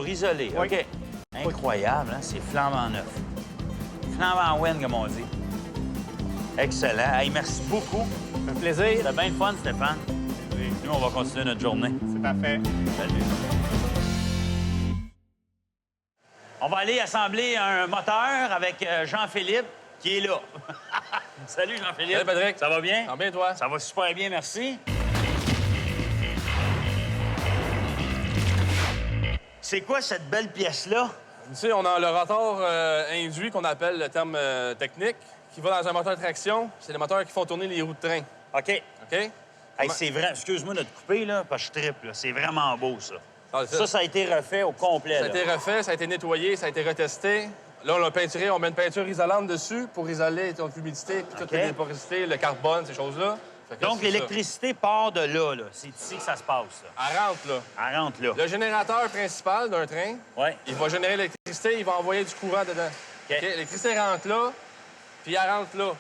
Pour isoler, Oui. OK. Incroyable, hein? C'est flambant neuf. Flambant wen, comme on dit. Excellent. Hey, merci beaucoup. Ça fait plaisir. C'était bien le fun, Stéphane. Oui. Nous, on va continuer notre journée. C'est parfait. Salut. On va aller assembler un moteur avec Jean-Philippe, qui est là. Salut, Jean-Philippe. Salut, Patrick. Ça va bien? Ça va bien, toi? Ça va super bien, merci. C'est quoi cette belle pièce-là? Ici, on a le rotor induit qu'on appelle le terme technique, qui va dans un moteur de traction. C'est les moteurs qui font tourner les roues de train. OK. OK? Hey, c'est vrai. Excuse-moi de te couper, là, parce que je trippe, là. C'est vraiment beau, ça. Ah, c'est Ça a été refait au complet, Ça a là. été refait, ça a été nettoyé, ça a été retesté. Là, on l'a peinturé, on met une peinture isolante dessus pour isoler toute l'humidité, puis toute OK. la porosité, le carbone, ces choses-là. Fait que Donc, c'est ça. l'électricité part de là, là. C'est ici que ça se passe, là. Elle rentre, là. Elle rentre là. Le générateur principal d'un train, Ouais. il va générer l'électricité, il va envoyer du courant dedans. OK. OK? L'électricité rentre là, puis elle rentre là.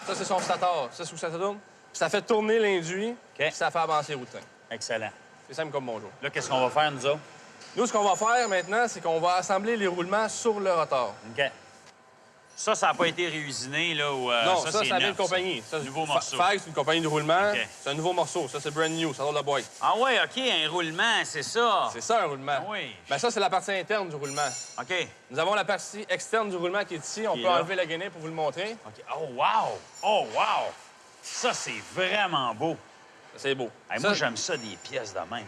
Ça, c'est son stator. Ça, c'est où ça tourne. Puis ça fait tourner l'induit, puis ça fait avancer les roues de train. Excellent. C'est simple comme bonjour. Là, qu'est-ce qu'on va faire, nous autres? Nous, ce qu'on va faire maintenant, c'est qu'on va assembler les roulements sur le rotor. OK. Ça n'a pas été réusiné, là, ou... Non, ça c'est vient de neuf, compagnie. ça. Nouveau morceau. Fag, c'est une compagnie de roulement. OK. C'est un nouveau morceau. Ça, c'est brand new. Ça sort de la boîte. Ah ouais, OK, un roulement, c'est ça. C'est ça, un roulement. Ah oui. Ben ça, c'est la partie interne du roulement. OK. Nous avons la partie externe du roulement qui est ici. On Qui est peut là. enlever la gainée pour vous le montrer. OK. Oh, wow! Oh, wow! Ça, c'est vraiment beau. C'est beau. Hey, Ça- moi, j'aime ça, des pièces de même.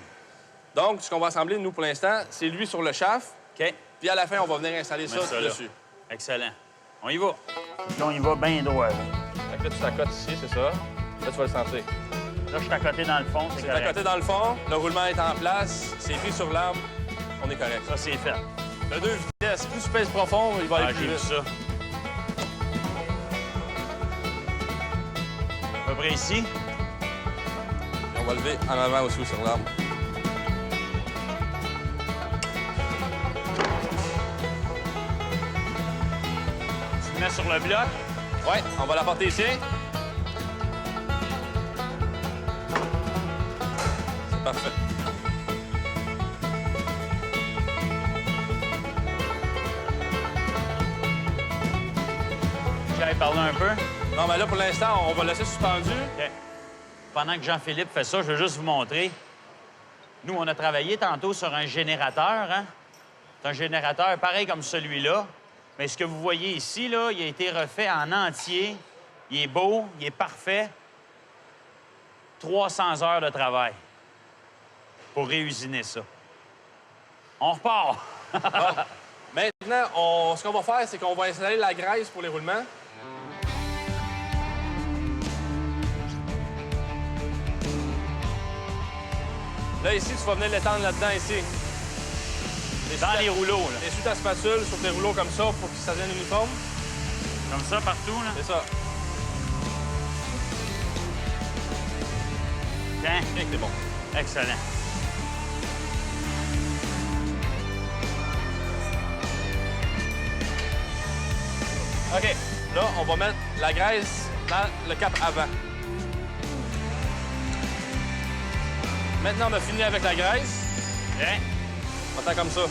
Donc, ce qu'on va assembler, nous, pour l'instant, c'est lui sur le shaft. OK. Puis à la fin, on va venir installer Mets ça là. dessus. Excellent. On y va. Là, on y va bien droit, là. Fait que là, tu t'accotes ici, c'est ça. Là, tu vas le sentir. Là, je suis à côté dans le fond, c'est C'est correct. à côté dans le fond, le roulement est en place, c'est pris sur l'arbre, on est correct. Ça, c'est fait. Le 2 vitesses, plus tu pèses profond, il va aller Ah, plus j'ai vu vite. ça. À peu près ici. On va lever en avant aussi sur l'arbre. Tu le mets sur le bloc. Ouais, on va la porter ici. C'est parfait. J'allais parler un peu. Non, mais là, pour l'instant, on va laisser suspendu. OK. Pendant que Jean-Philippe fait ça, je veux juste vous montrer. Nous, on a travaillé tantôt sur un générateur, hein? C'est un générateur pareil comme celui-là. Mais ce que vous voyez ici, là, il a été refait en entier. Il est beau, il est parfait. 300 heures de travail pour réusiner ça. On repart. Maintenant, ce qu'on va faire, c'est qu'on va installer la graisse pour les roulements. Là, ici, tu vas venir l'étendre là-dedans, ici. Dans les rouleaux, là. Essuie ta spatule sur tes rouleaux comme ça pour que ça devienne uniforme. Comme ça, partout, là. C'est ça. Tiens. Bien que c'est bon. Excellent. OK. Là, on va mettre la graisse dans le cap avant. Maintenant, on a fini avec la graisse. Tiens. On attend comme ça.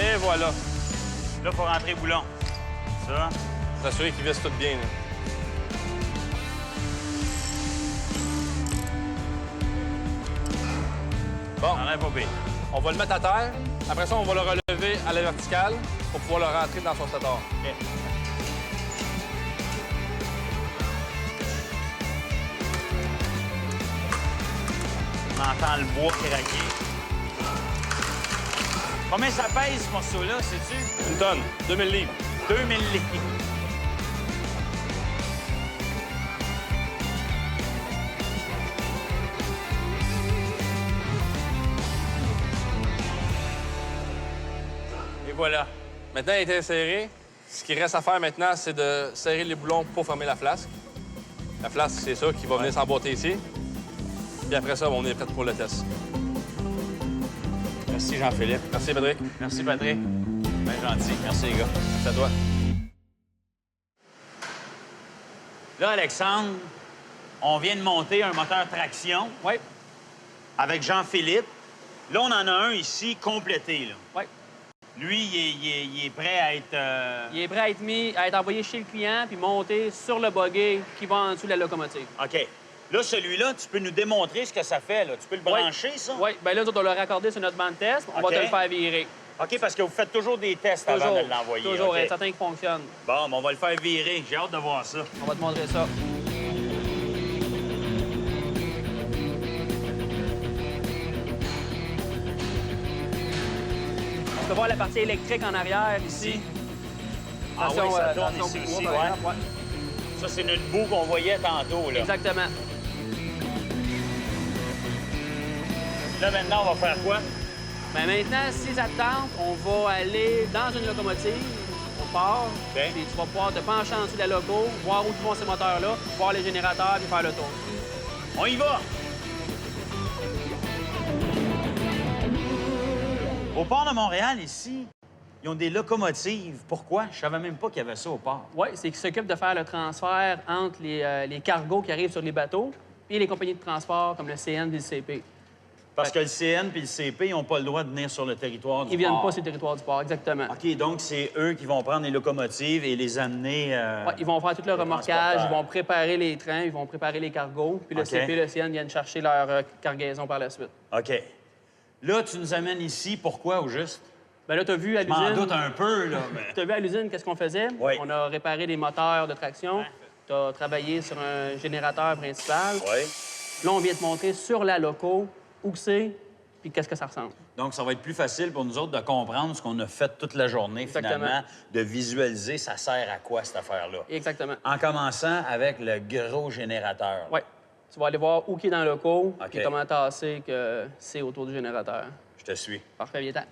Et voilà. Là, il faut rentrer boulon. Ça. S'assurer qu'ils vissent tout bien. Là. Bon, On enlève pas pire. on va le mettre à terre. Après ça, on va le relever à la verticale pour pouvoir le rentrer dans son stator. OK. On entend le bois craquer. Combien ça pèse, ce morceau-là, sais-tu? Une tonne, 2000 livres. 2000 livres. Et voilà. Maintenant, il a été inséré. Ce qui reste à faire maintenant, c'est de serrer les boulons pour fermer la flasque. La flasque, c'est ça qui va venir s'emboîter ici. Puis après ça, on est prêt pour le test. Merci, Jean-Philippe. Merci, Patrick. Merci, Patrick. Bien gentil. Merci, les gars. Merci à toi. Là, Alexandre, on vient de monter un moteur traction. Oui. Avec Jean-Philippe. Là, on en a un ici complété, là. Oui. Lui, il est prêt à être... Il est prêt à être mis, à être envoyé chez le client puis monté sur le buggy qui va en dessous de la locomotive. OK. Là, celui-là, tu peux nous démontrer ce que ça fait, là. Tu peux le brancher, ça? Oui. Bien là, nous autres, on l'a raccordé sur notre banc de test. On va te le faire virer. OK, parce que vous faites toujours des tests avant de l'envoyer. Toujours. OK. Il y a certains qui fonctionnent. Bon, ben, on va le faire virer. J'ai hâte de voir ça. On va te montrer ça. Tu peux voir la partie électrique en arrière, ici. Ah oui, ça tourne attention ici au bois, aussi, par ouais. exemple, Ça, c'est notre bout qu'on voyait tantôt, là. Exactement. Là, maintenant, on va faire quoi? Bien, maintenant, si ça te tente, on va aller dans une locomotive, au port, OK. puis tu vas pouvoir te pencher en dessous de la loco, voir où vont ces moteurs-là, voir les générateurs, puis faire le tour. On y va! Au port de Montréal, ici, ils ont des locomotives. Pourquoi? Je savais même pas qu'il y avait ça au port. Oui, c'est qu'ils s'occupent de faire le transfert entre les cargos qui arrivent sur les bateaux et les compagnies de transport comme le CN et le CP. Parce que le CN puis le CP, ils n'ont pas le droit de venir sur le territoire du Ils viennent port. pas sur le territoire du port, exactement. OK, donc c'est eux qui vont prendre les locomotives et les amener... Ouais, ils vont faire tout le les remorquage, transporteurs. ils vont préparer les trains, ils vont préparer les cargos, puis le OK. CP et le CN viennent chercher leur cargaison par la suite. OK. Là, tu nous amènes ici, pourquoi, au juste? Bien là, tu as vu à Je m'en doute l'usine... un peu, là, mais... Tu as vu à l'usine qu'est-ce qu'on faisait? Oui. On a réparé des moteurs de traction. Tu as travaillé sur un générateur principal. Oui. Là, on vient te montrer sur la loco où que c'est, puis qu'est-ce que ça ressemble. Donc, ça va être plus facile pour nous autres de comprendre ce qu'on a fait toute la journée, Exactement. finalement, de visualiser ça sert à quoi, cette affaire-là. Exactement. En commençant avec le gros générateur. Oui. Tu vas aller voir où qui est dans le loco, OK. puis comment tasser que c'est autour du générateur. Je te suis. Parfait, viens-t'en.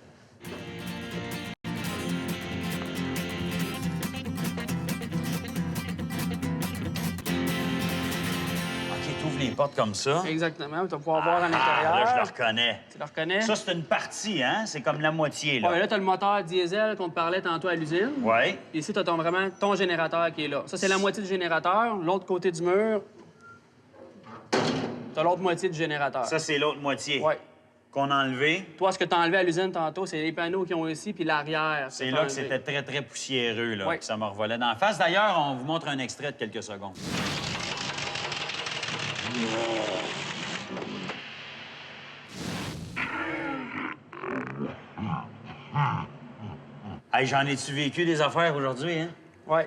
OK, tu ouvres les portes comme ça. Exactement. Tu vas pouvoir voir à l'intérieur. Là, je le reconnais. Tu le reconnais? Ça, c'est une partie, hein? C'est comme la moitié, là. Ouais, là, tu as le moteur diesel qu'on te parlait tantôt à l'usine. Oui. Puis ici, tu as vraiment ton générateur qui est là. Ça, c'est la moitié du générateur. L'autre côté du mur, tu as l'autre moitié du générateur. Ça, c'est l'autre moitié. Oui. Qu'on a enlevé. Toi, ce que tu as enlevé à l'usine tantôt, c'est les panneaux qui ont ici, puis l'arrière. C'est là que c'était très, très poussiéreux, là. Oui. Que ça me revolait d'en face. D'ailleurs, on vous montre un extrait de quelques secondes. Hey, j'en ai-tu vécu des affaires aujourd'hui, hein? Oui.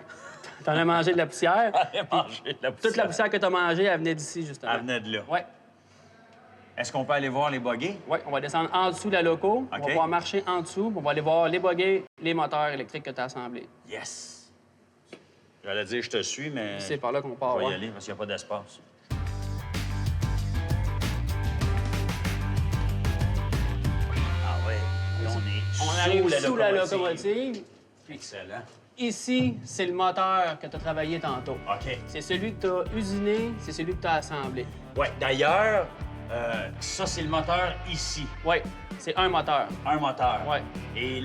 T'en as mangé de la poussière. J'ai mangé de la poussière. Toute la poussière que tu as mangée, elle venait d'ici, justement. Elle venait de là. Oui. Est-ce qu'on peut aller voir les boguets? Oui, on va descendre en dessous de la loco. On OK. va pouvoir marcher en dessous. Puis on va aller voir les boguets, les moteurs électriques que tu as assemblés. Yes! J'allais dire je te suis, mais C'est par là qu'on part. on va y ouais. aller parce qu'il n'y a pas d'espace. Ah oui, là, On arrive sous sous la locomotive. Excellent. Ici, c'est le moteur que tu as travaillé tantôt. OK. C'est celui que tu as usiné, c'est celui que tu as assemblé. Oui, d'ailleurs, ça, c'est le moteur ici. Oui, c'est un moteur. Un moteur. Oui. Et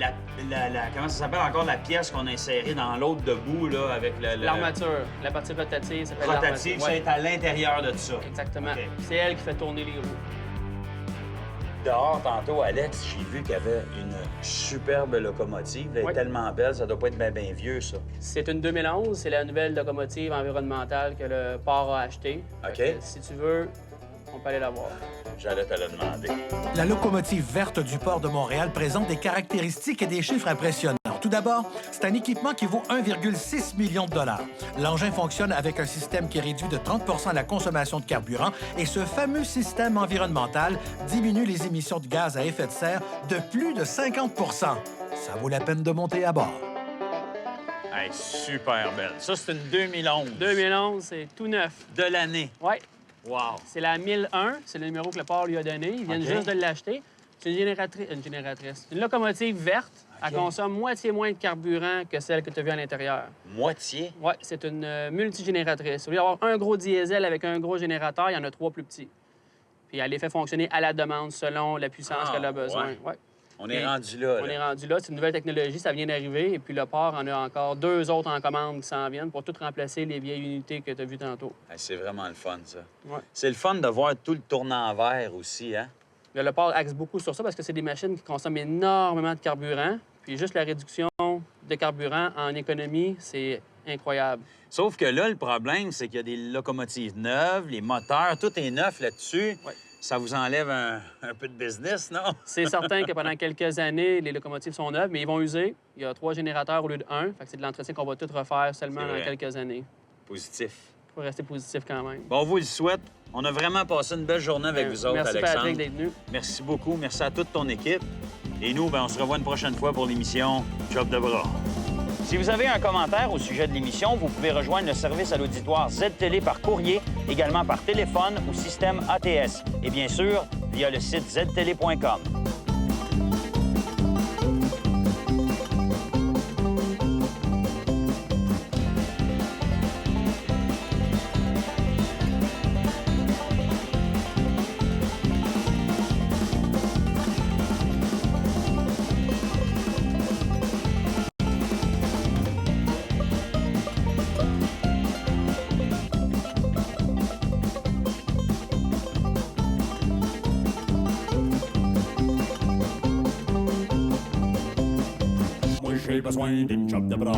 comment ça s'appelle encore la pièce qu'on a insérée dans l'autre debout, là, avec L'armature, la partie rotative, ça s'appelle rotative, l'armature. ça Ouais, est à l'intérieur de ça. exactement. OK. C'est elle qui fait tourner les roues. Dehors, tantôt, Alex, j'ai vu qu'il y avait une superbe locomotive. Elle est Oui. tellement belle, ça doit pas être bien vieux, ça. C'est une 2011, c'est la nouvelle locomotive environnementale que le port a achetée. OK. Fait que, si tu veux, on peut aller la voir. J'allais te le demander. La locomotive verte du port de Montréal présente des caractéristiques et des chiffres impressionnants. Tout d'abord, c'est un équipement qui vaut 1,6 million de dollars. L'engin fonctionne avec un système qui réduit de 30 la consommation de carburant et ce fameux système environnemental diminue les émissions de gaz à effet de serre de plus de 50 Ça vaut la peine de monter à bord. Hey, super belle. Ça, c'est une 2011. 2011, c'est tout neuf. De l'année. Oui, Wow. c'est la 1001, c'est le numéro que le port lui a donné. Ils viennent OK. juste de l'acheter. C'est une génératrice. Une locomotive verte. Elle consomme moitié moins de carburant que celle que tu as vue à l'intérieur. Moitié. Oui, c'est une multigénératrice. Au lieu d'avoir un gros diesel avec un gros générateur, il y en a 3 plus petits. Puis elle les fait fonctionner à la demande selon la puissance Ah, qu'elle a besoin. ouais. Ouais. On est Et rendu là. On là. est rendu là. C'est une nouvelle technologie, ça vient d'arriver. Et puis le port en a encore 2 autres en commande qui s'en viennent pour tout remplacer les vieilles unités que tu as vues tantôt. Hey, c'est vraiment le fun, ça. Ouais. C'est le fun de voir tout le tournant vert aussi, hein? Le Lepore axe beaucoup sur ça parce que c'est des machines qui consomment énormément de carburant. Puis juste la réduction de carburant en économie, c'est incroyable. Sauf que là, le problème, c'est qu'il y a des locomotives neuves, les moteurs, tout est neuf là-dessus. Ouais. Ça vous enlève un peu de business, non? C'est certain que pendant quelques années, les locomotives sont neuves, mais ils vont user. Il y a 3 générateurs au lieu de 1. Fait que c'est de l'entretien qu'on va tout refaire seulement C'est dans vrai. quelques années. Positif. Il faut rester positif quand même. Bon, on vous le souhaite. On a vraiment passé une belle journée avec vous autres, Merci Alexandre. Patrick d'être venu. Merci beaucoup. Merci à toute ton équipe. Et nous, ben, on se revoit une prochaine fois pour l'émission Job de bras. Si vous avez un commentaire au sujet de l'émission, vous pouvez rejoindre le service à l'auditoire Z-Télé par courrier, également par téléphone ou système ATS. Et bien sûr, via le site ztélé.com. Moi j'ai besoin d'une job de bras.